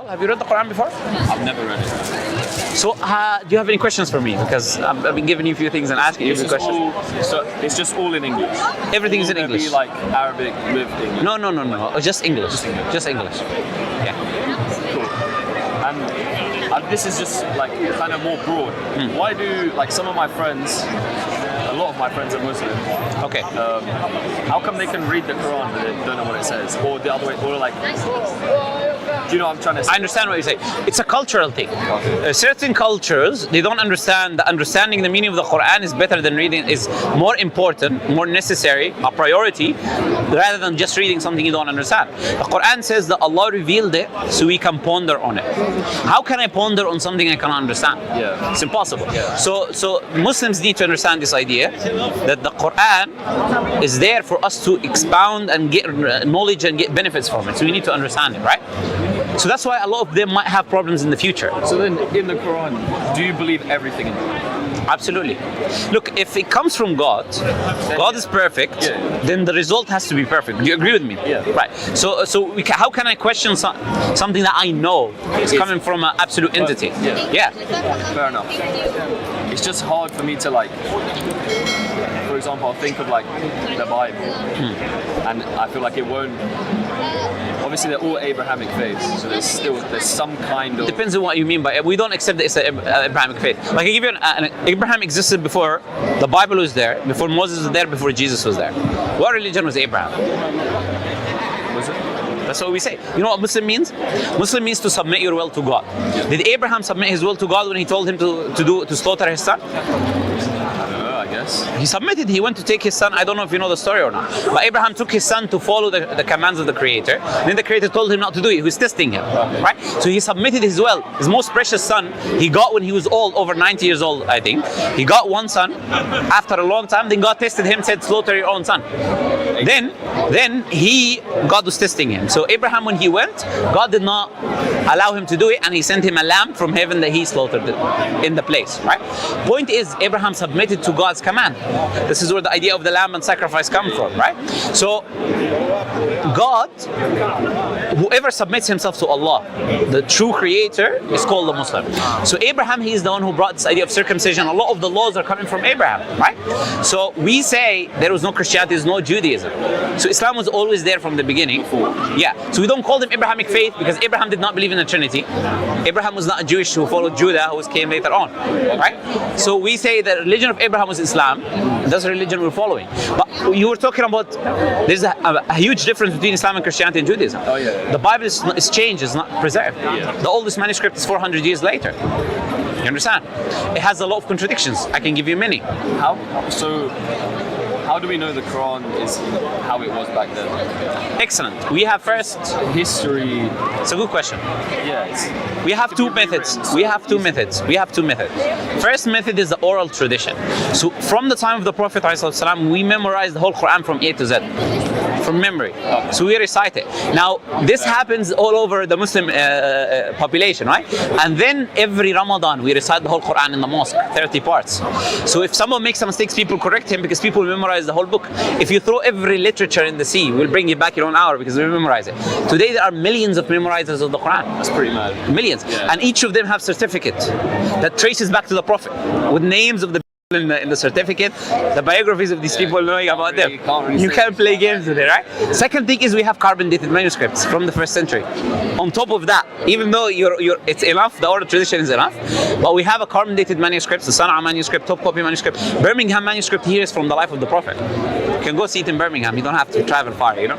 Have you read the Quran before? I've never read it. So, do you have any questions for me? Because I've been giving you a few things and asking you a few questions. So it's just all in English? Everything is Will in English. Be like Arabic with English? No. Just English. Just English. Yeah. Cool. And this is just like kind of more broad. Why do like some of my friends, a lot of my friends are Muslim. Okay. How come they can read the Quran but they don't know what it says? Or the other way, or like, do you know what I'm trying to say? I understand what you're saying. It's a cultural thing. Certain cultures, they don't understand that understanding the meaning of the Quran is better than reading, is more important, more necessary, a priority, rather than just reading something you don't understand. The Quran says that Allah revealed it so we can ponder on it. How can I ponder on something I cannot understand? Yeah. It's impossible. Yeah. So Muslims need to understand this idea that the Quran is there for us to expound and get knowledge and get benefits from it. So we need to understand it, right? So that's why a lot of them might have problems in the future. So then, in the Quran, do you believe everything in it? Absolutely. Look, if it comes from God, God is perfect, then the result has to be perfect. Do you agree with me? Yeah. Right. So how can I question something that I know is coming from an absolute entity? Yeah. Fair enough. It's just hard for me to like, for example, I'll think of like the Bible, and I feel like it won't. Obviously, they're all Abrahamic faiths, so there's some kind of. Depends on what you mean by. We don't accept that it's an Abrahamic faith. Like I give you Abraham existed before the Bible was there, before Moses was there, before Jesus was there. What religion was Abraham? Was it? That's what we say. You know what Muslim means? Muslim means to submit your will to God. Did Abraham submit his will to God when he told him to slaughter his son? I guess. He submitted. He went to take his son. I don't know if you know the story or not. But Abraham took his son to follow the commands of the Creator. And then the Creator told him not to do it. He was testing him, right? So he submitted his will. His most precious son, he got when he was old, over 90 years old, I think. He got one son. After a long time, then God tested him, said, slaughter your own son. Then God was testing him. So Abraham, when he went, God did not allow him to do it, and he sent him a lamb from heaven that he slaughtered in the place, right? Point is, Abraham submitted to God's command. This is where the idea of the lamb and sacrifice come from, right? So God, whoever submits himself to Allah, the true creator, is called a Muslim. So Abraham, he is the one who brought this idea of circumcision. A lot of the laws are coming from Abraham, right? So we say there was no Christianity, there's no Judaism. So Islam was always there from the beginning. Yeah. So we don't call them Abrahamic faith because Abraham did not believe in the Trinity. Abraham was not a Jewish who followed Judah, who came later on, right? So we say the religion of Abraham was Islam, and that's the religion we're following. But you were talking about, there's a huge difference between Islam and Christianity and Judaism. Oh, yeah. The Bible is changed, it's not preserved. Yeah. The oldest manuscript is 400 years later. You understand? It has a lot of contradictions. I can give you many. How do we know the Quran is how it was back then? Excellent. We have first history. It's a good question. Yeah. We have two methods. First method is the oral tradition. So from the time of the Prophet ﷺ, we memorize the whole Quran from A to Z, from memory. So we recite it. Now this happens all over the Muslim population, right? And then every Ramadan we recite the whole Quran in the mosque, 30 parts. So if someone makes some mistakes, people correct him because people memorize the whole book. If you throw every literature in the sea, we'll bring you back in 1 hour because we memorize it. Today there are millions of memorizers of the Quran. That's pretty mad. Millions. Yeah. And each of them have certificate that traces back to the Prophet with names of the in the certificate, the biographies of these people knowing about them. You can't play games with it, right? Second thing is we have carbon dated manuscripts from the 1st century. On top of that, even though it's enough, the oral tradition is enough, but we have a carbon dated manuscript, the Sana'a manuscript, top copy manuscript. Birmingham manuscript here is from the life of the Prophet. You can go see it in Birmingham, you don't have to travel far, you know?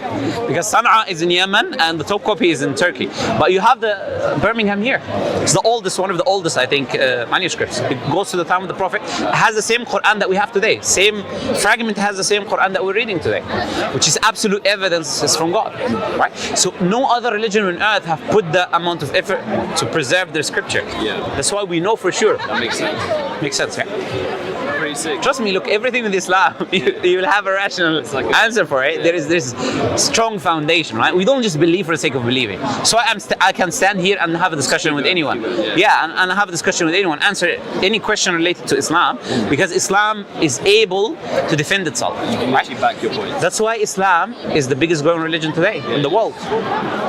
Because Sana'a is in Yemen and the top copy is in Turkey. But you have the Birmingham here. It's the oldest, one of the oldest, I think, manuscripts. It goes to the time of the Prophet. It has the same Quran that we have today. Same fragment has the same Quran that we're reading today, which is absolute evidence is from God, right? So no other religion on earth have put the amount of effort to preserve their scripture. Yeah. That's why we know for sure. That makes sense. Makes sense, yeah? pretty sick. Trust me, look, everything with Islam, you will have a rational like answer for it. There is strong foundation, right? We don't just believe for the sake of believing. So I can stand here and have a discussion with anyone. Yeah, and have a discussion with anyone, answer any question related to Islam, because Islam is able to defend itself. Right? Back your point. That's why Islam is the biggest growing religion today in the world.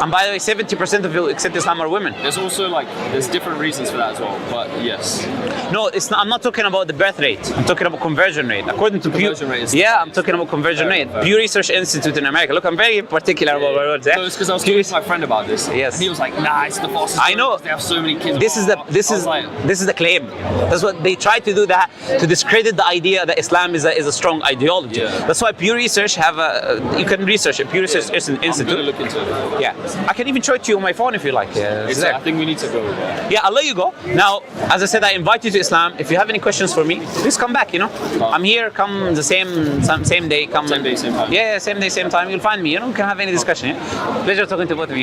And by the way, 70% of people who accept Islam are women. There's also there's different reasons for that as well, but yes. No, I'm not talking about the birth rate. I'm talking about conversion rate. According to Pew, I'm talking about conversion rate. Pew Research Institute in America. Look, I'm very particular about my words. So it's because I was talking to my friend about this. Yes. And he was like, nah, it's the fastest. I know. They have so many kids. This is the claim. That's what they try to do, that to discredit the idea that Islam is a strong ideology. Yeah. That's why Pew Research you can research it. Pew Research Institute. I'm gonna look into it. Yeah, I can even show it to you on my phone if you like. I think we need to go. Yeah, I'll let you go. Now, as I said, I invite you to Islam. If you have any questions for me, please come back. I'm here. Come the same day. Come Same day, same time. Yeah, same day, same time. You'll find me. We can have any discussion. Yeah? Pleasure talking to both of you.